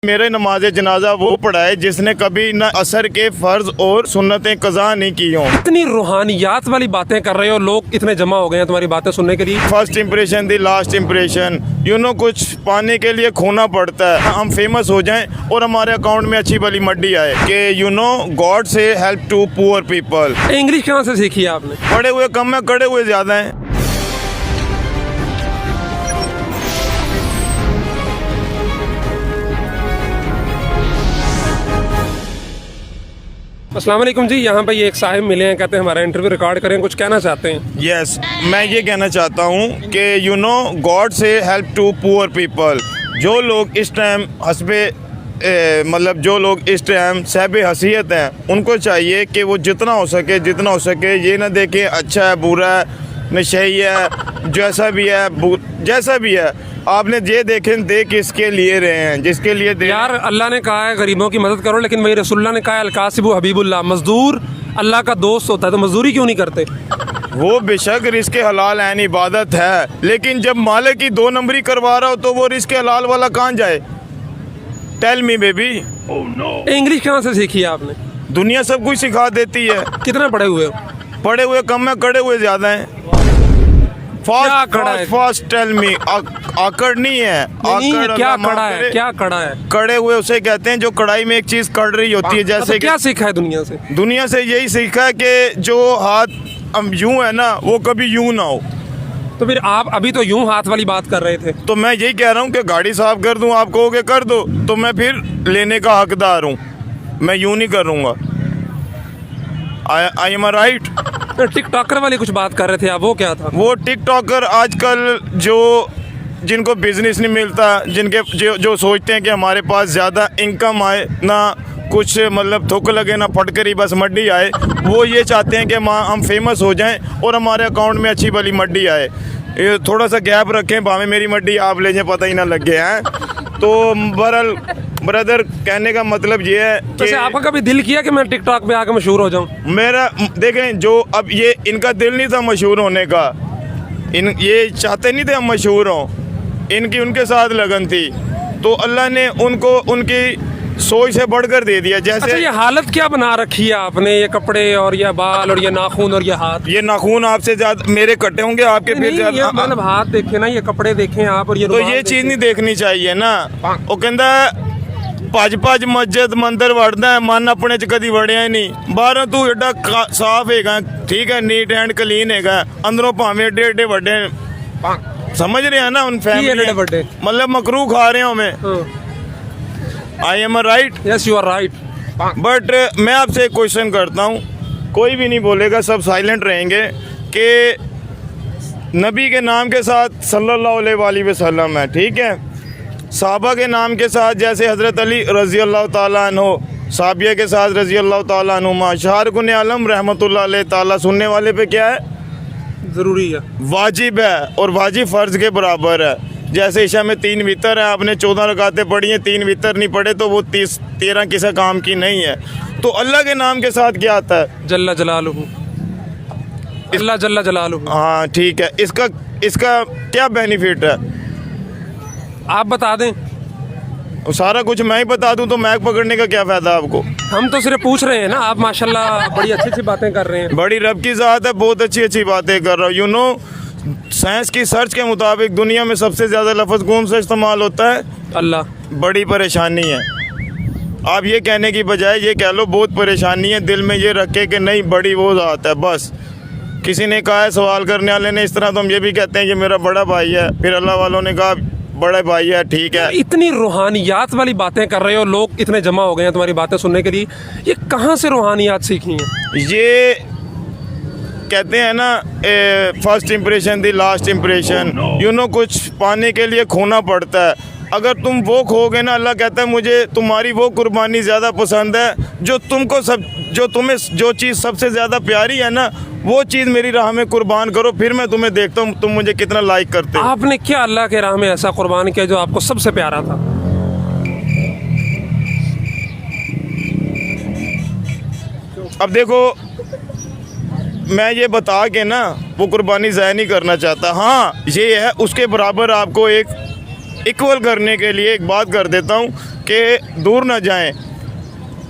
मेरे नमाज जनाजा वो पढ़ाए जिसने कभी न असर के फ़र्ज और सुन्नतें कज़ा नहीं की हों। इतनी रूहानियात वाली बातें कर रहे हो, लोग इतने जमा हो गए हैं तुम्हारी बातें सुनने के लिए। फर्स्ट इम्प्रेशन दी लास्ट इम्प्रेशन, कुछ पाने के लिए खोना पड़ता है। हम फेमस हो जाएं और हमारे अकाउंट में अच्छी भली मड्डी आए कि गॉड से help to poor people. English कहाँ से सीखी है आपने? पढ़े हुए कम है, कड़े हुए ज़्यादा हैं। अस्सलाम वालेकुम जी, यहाँ पे ये एक साहिब मिले हैं, कहते हैं हमारा इंटरव्यू रिकॉर्ड करें, कुछ कहना चाहते हैं। यस, मैं ये कहना चाहता हूँ कि गॉड से हेल्प टू पुअर पीपल। जो लोग इस टाइम जो लोग इस टाइम साहिब हसीयत हैं, उनको चाहिए कि वो जितना हो सके ये ना देखें अच्छा है बुरा है नशई है, जैसा भी है आपने ये देख इसके लिए रहे हैं जिसके लिए यार अल्लाह ने कहा है गरीबों की मदद करो, लेकिन वही रसूलुल्लाह ने कहा है अलकासिबु हबीबुल्लाह, मजदूर अल्लाह का दोस्त होता है, तो मजदूरी क्यों नहीं करते? वो बेशक रिस्क हलाल है, इबादत है, लेकिन जब मालिक की 2 नंबरी करवा रहा हो तो वो रिस्क हलाल वाला कहाँ जाए? Tell me baby. इंग्लिश कहाँ से सीखी है आपने? दुनिया सब कुछ सिखा देती है। कितना पढ़े हुए हो? पढ़े हुए कम है, कड़े हुए ज्यादा हैं। Fast tell me. आकड़ नहीं है, क्या कड़ा है? कड़े हुए उसे कहते हैं जो कढ़ाई में एक चीज कड़ रही होती है। जैसे क्या सीखा है दुनिया से? यही सीखा है कि जो हाथ हम यूं है ना, वो कभी यूं ना हो। तो फिर आप अभी तो यूं हाथ वाली बात कर रहे थे। तो मैं यही कह रहा हूँ कि गाड़ी साफ कर दूं, आप कहोगे कर दो, तो मैं फिर लेने का हकदार हूँ। मैं यूं नहीं करूँगा। आई एम राइट? टिकटॉकर वाली कुछ बात कर रहे थे आप, वो क्या था? वो टिकटॉकर आजकल जिनको बिजनेस नहीं मिलता, जो सोचते हैं कि हमारे पास ज़्यादा इनकम आए ना, कुछ थुक लगे ना फटकरी बस मड्डी आए, वो ये चाहते हैं कि हम फेमस हो जाएं और हमारे अकाउंट में अच्छी भली मड्डी आए। ये थोड़ा सा गैप रखें, भावें मेरी मड्डी आप ले जाएं, पता ही ना लग गया है। तो बहरहाल ब्रदर, कहने का मतलब ये है कि आपका कभी दिल किया कि मैं टिकटॉक पे आकर मशहूर हो जाऊं? मेरा देखें, जो अब ये इनका दिल नहीं था मशहूर होने का, ये चाहते नहीं थे हम मशहूर हों, इनकी उनके साथ लगन थी, तो अल्लाह ने उनको उनकी सोच से बढ़कर दे दिया। जैसे अच्छा, ये हालत क्या बना रखी है आपने? ये कपड़े और ये बाल और ये नाखून और ये हाथ। ये नाखून आपसे ज्यादा मेरे कटे होंगे, आपके फिर ज्यादा। हाथ देखे ना, ये कपड़े देखे आप, और ये तो ये चीज नहीं देखनी चाहिए ना। वो कहता भज मस्जिद मंदिर वड़दा है, मन अपने च कदी वड़िया ही नहीं। बाहरों तू एडा साफ है, ठीक है, नीट एंड क्लीन है, अंदरों भावें एडे वड्डे, समझ रहे हैं ना? उन फैमिली मकरू खा रहे हो मैं। I am right? Yes, you are right. But मैं आपसे एक क्वेश्चन करता हूँ, कोई भी नहीं बोलेगा, सब साइलेंट रहेंगे, कि नबी के नाम के साथ सल्लल्लाहु अलैहि वसल्लम है, ठीक है, साहबा के नाम के साथ जैसे हज़रत अली रज़ी अल्लाह ताला अन्हो, साबिया के साथ रज़ी अल्लाह ताला अन्हुमा, शाहरुख़ आलम रहमतुल्लाह अलैह ताला, सुनने वाले पे क्या है? ज़रूरी है, वाजिब है, और वाजिब फ़र्ज़ के बराबर है। जैसे ईशा में 3 वितर है, आपने 14 रकातें पढ़ी हैं, 3 वितर नहीं पढ़े तो वो 13 किसी काम की नहीं है। तो अल्लाह के नाम के साथ क्या आता है? जल्ला जलालुहु, अल्लाह जल्ला जलालुहु। हाँ ठीक है, इसका क्या बेनिफिट है आप बता दें? सारा कुछ मैं ही बता दूं तो मैक पकड़ने का क्या फ़ायदा आपको? हम तो सिर्फ पूछ रहे हैं ना, आप माशाल्लाह बड़ी अच्छी बातें कर रहे हैं। बड़ी रब की ज़ात है, बहुत अच्छी बातें कर रहा हूँ। साइंस की सर्च के मुताबिक दुनिया में सबसे ज़्यादा लफ्ज़ कौन सा इस्तेमाल होता है? अल्लाह। बड़ी परेशानी है। आप ये कहने की बजाय ये कह लो बहुत परेशानी है, दिल में ये रखे कि नहीं बड़ी वो ज़ात है बस। किसी ने कहा है, सवाल करने वाले ने इस तरह, तो हम ये भी कहते हैं कि मेरा बड़ा भाई है, फिर अल्लाह वालों ने कहा बड़ा भाई है, ठीक है। इतनी रूहानियात वाली बातें कर रहे हो, लोग इतने जमा हो गए हैं तुम्हारी बातें सुनने के लिए, ये कहाँ से रूहानियात सीखी हैं? ये कहते हैं ना, फर्स्ट इम्प्रेशन दी लास्ट इम्प्रेशन, कुछ पाने के लिए खोना पड़ता है। अगर तुम वो खोगे ना, अल्लाह कहता है मुझे तुम्हारी वो कुर्बानी ज़्यादा पसंद है जो तुम्हें जो चीज़ सबसे ज़्यादा प्यारी है ना, वो चीज़ मेरी राह में कुर्बान करो, फिर मैं तुम्हें देखता हूँ तुम मुझे कितना लाइक करते हो। आपने क्या अल्लाह के राह में ऐसा कुर्बान किया जो आपको सबसे प्यारा था? अब देखो, मैं ये बता के ना वो कुर्बानी ज़ाया नहीं करना चाहता। हाँ ये है, उसके बराबर आपको एक इक्वल करने के लिए एक बात कर देता हूँ कि दूर ना जाएं।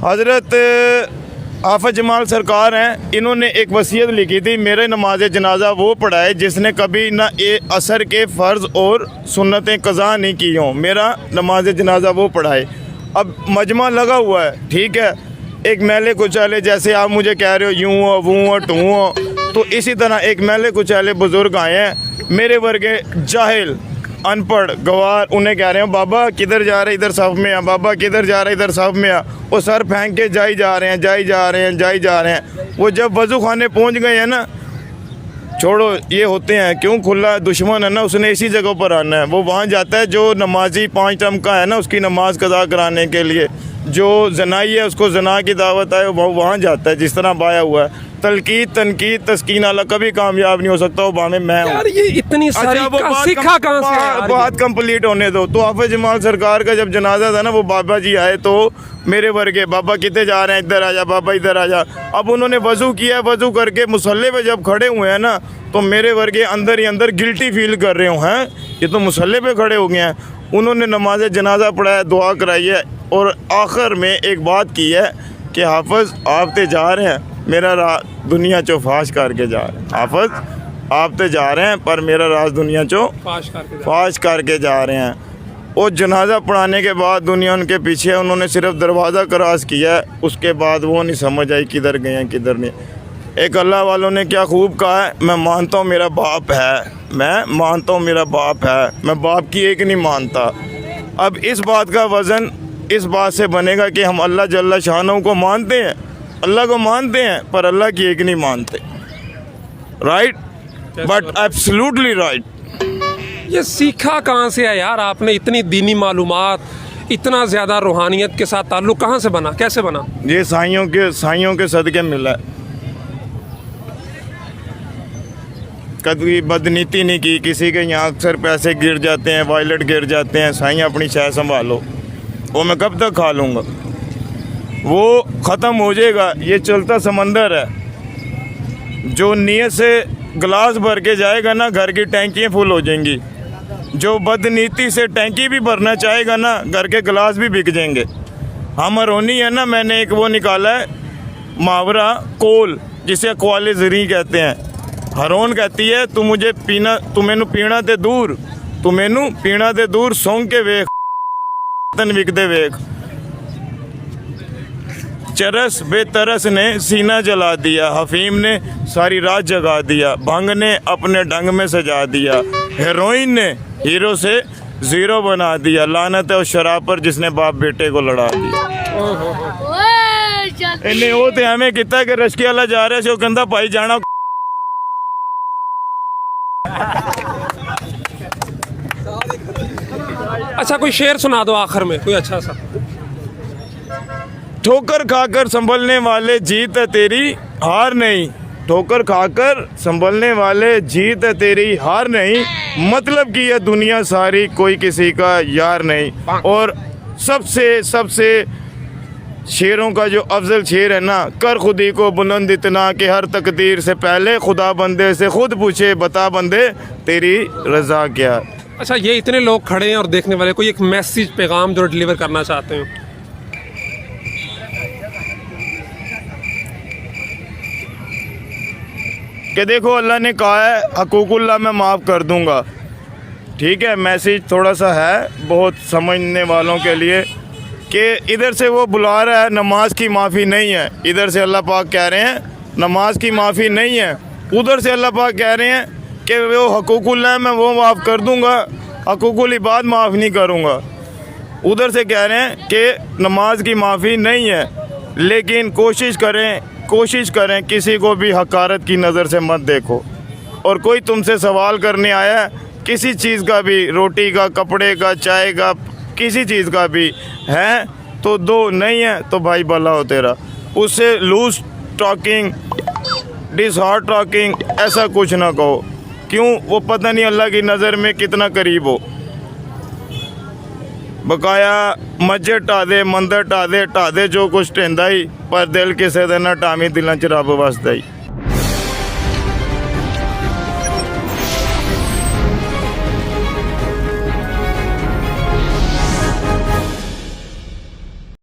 हज़रत हाफ़िज़ जमाल सरकार हैं, इन्होंने एक वसीयत लिखी थी, मेरे नमाज जनाजा वो पढ़ाए जिसने कभी ना असर के फ़र्ज़ और सुन्नतें कज़ा नहीं की हों, मेरा नमाज जनाजा वो पढ़ाए। अब मजमा लगा हुआ है, ठीक है, एक मैले कुचाले जैसे आप मुझे कह रहे हो यूँ हो वूँ हो टूँ हो, तो इसी तरह एक मैले कुचाले बुज़ुर्ग आए हैं, मेरे वर्गे जाहिल अनपढ़ गवार, उन्हें कह रहे हैं बाबा किधर जा रहे इधर साफ में आ, बाबा किधर जा रहे इधर साफ में आ, वो सर फेंक के जाई जा रहे हैं जाई जा रहे हैं जाई जा रहे हैं। वो जब वज़ू खाने पहुँच गए हैं ना, छोड़ो ये होते हैं, क्यों खुला दुश्मन है ना, उसने इसी जगह पर आना है, वो वहाँ जाता है जो नमाजी 5 टाइम का है ना उसकी नमाज कज़ा कराने के लिए, जो जनाई है उसको जना की दावत है वो वहाँ जाता है, जिस तरह बाया हुआ है। तलकीद तनकीद तस्कीन अला कभी कामयाब नहीं हो सकता, वो बामे मैं हूँ। यार ये इतनी सारी वो सीखा कहाँ से है यार? बात कंप्लीट होने दो। तो हाफ़िज़ जमाल सरकार का जब जनाजा था ना, वो बाबा जी आए तो मेरे वर्गे, बाबा कितने जा रहे हैं, इधर आ जा बाबा इधर आ जा। अब उन्होंने वज़ू किया, वज़ू करके मुसल्ले पे जब खड़े हुए हैं ना, तो मेरे वर्गे अंदर ही अंदर गिल्टी फील कर रहे हो, हैं ये तो मुसल्ले पे खड़े हो गए हैं। उन्होंने नमाज जनाजा पढ़ाया, दुआ कराई है, और आखिर में एक बात की है कि हाफ़िज़ आप ते जा रहे हैं, मेरा दुनिया चो फाश करके जा रहे हैं। हाफ़िज़ आप ते जा रहे हैं पर मेरा राज दुनिया चो फाश करके जा रहे हैं। और जनाजा पढ़ाने के बाद दुनिया उनके पीछे, उन्होंने सिर्फ दरवाज़ा क्रॉस किया है, उसके बाद वो नहीं समझ आई किधर गए हैं किधर नहीं। एक अल्लाह वालों ने क्या खूब कहा है, मैं मानता हूँ मेरा बाप है, मैं मानता हूँ मेरा बाप है, मैं बाप की एक नहीं मानता। अब इस बात का वज़न इस बात से बनेगा कि हम अल्लाह जल्ला शानहू को मानते हैं, अल्लाह को मानते हैं, पर अल्लाह की एक नहीं मानते। Right, but absolutely right. ये सीखा कहाँ से है यार आपने? इतनी दीनी मालूमात, इतना ज़्यादा रूहानियत के साथ ताल्लुक़ कहाँ से बना, कैसे बना? ये साइयों के सदक़े मिला है। कभी बदनीति नहीं की किसी के, यहाँ अक्सर पैसे गिर जाते हैं, वॉलेट गिर जाते हैं, साईं अपनी शय संभालो, वो मैं कब तक खा लूँगा, वो ख़त्म हो जाएगा। ये चलता समंदर है, जो नीयत से गिलास भर के जाएगा ना, घर की टैंकियाँ फुल हो जाएंगी। जो बदनीति से टैंकी भी भरना चाहेगा ना, घर के गिलास भी बिक जाएंगे। हमरोनी है ना, मैंने एक वो निकाला है मुहावरा कोल, जिसे अक़वाले ज़री कहते हैं। हरोन कहती है तू मुझे पीना, तू मैनू पीना ते दूर, तू मैनू पीना ते दूर, सौंग के वेख तन विकदे वेख। चरस बेतरस ने सीना जला दिया, हफीम ने सारी रात जगा दिया, भंग ने अपने ढंग में सजा दिया, हेरोइन ने हीरो से ज़ीरो बना दिया, लानत है उस शराब पर जिसने बाप बेटे को लड़ा दिया। इन्हें वो तो हमें किता कि रश्के वाला जा रहा है, वो कहता भाई जाना। अच्छा कोई शेर सुना दो आखिर में, कोई अच्छा सा। ठोकर खाकर संभलने वाले जीत है तेरी हार नहीं, ठोकर खाकर संभलने वाले जीत है तेरी हार नहीं, मतलब कि यह दुनिया सारी कोई किसी का यार नहीं। और सबसे शेरों का जो अफजल शेर है ना, कर खुदी को बुलंद इतना कि हर तकदीर से पहले खुदा बंदे से खुद पूछे, बता बंदे तेरी रज़ा क्या। अच्छा ये इतने लोग खड़े हैं और देखने वाले, कोई एक मैसेज पैगाम जो डिलीवर करना चाहते हैं? कि देखो अल्लाह ने कहा है हकूकुल्लाह मैं माफ़ कर दूंगा, ठीक है। मैसेज थोड़ा सा है बहुत समझने वालों के लिए कि इधर से वो बुला रहा है, नमाज की माफ़ी नहीं है, इधर से अल्लाह पाक कह रहे हैं नमाज की माफ़ी नहीं है, उधर से अल्लाह पाक कह रहे हैं कि वो हकूकुल्लाह मैं वो माफ़ कर दूंगा, हकूकुल इबाद माफ़ नहीं करूंगा। उधर से कह रहे हैं कि नमाज की माफ़ी नहीं है, लेकिन कोशिश करें किसी को भी हकारत की नज़र से मत देखो। और कोई तुमसे सवाल करने आया है किसी चीज़ का भी, रोटी का, कपड़े का, चाय का, किसी चीज़ का भी है तो दो, नहीं है तो भाई भला हो तेरा। उससे लूज टॉकिंग, डिसहार्ट टॉकिंग ऐसा कुछ ना कहो, क्यों वो पता नहीं अल्लाह की नज़र में कितना करीब हो। बकाया मस्जिद ढा दे, मंदिर ढा दे जो कुछ ढेंदा ही, पर दिल किसी दे ना टावी दिलों च रब वसदा ही।